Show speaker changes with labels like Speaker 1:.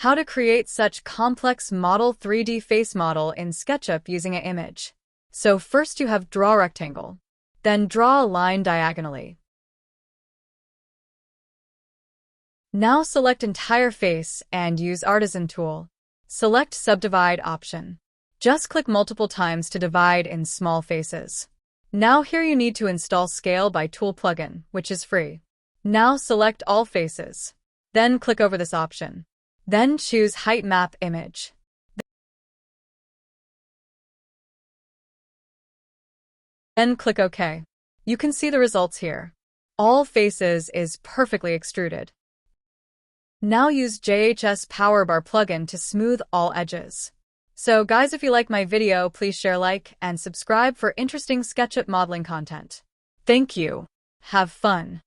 Speaker 1: How to create such complex model 3D face model in SketchUp using an image. So first you have draw rectangle. Then draw a line diagonally. Now select entire face and use Artisan tool. Select subdivide option. Just click multiple times to divide in small faces. Now here you need to install Scale by Tool plugin, which is free. Now select all faces. Then click over this option. Then choose Height Map Image. Then click OK. You can see the results here. All faces is perfectly extruded. Now use JHS Power Bar plugin to smooth all edges. So guys, if you like my video, please share, like, and subscribe for interesting SketchUp modeling content. Thank you. Have fun.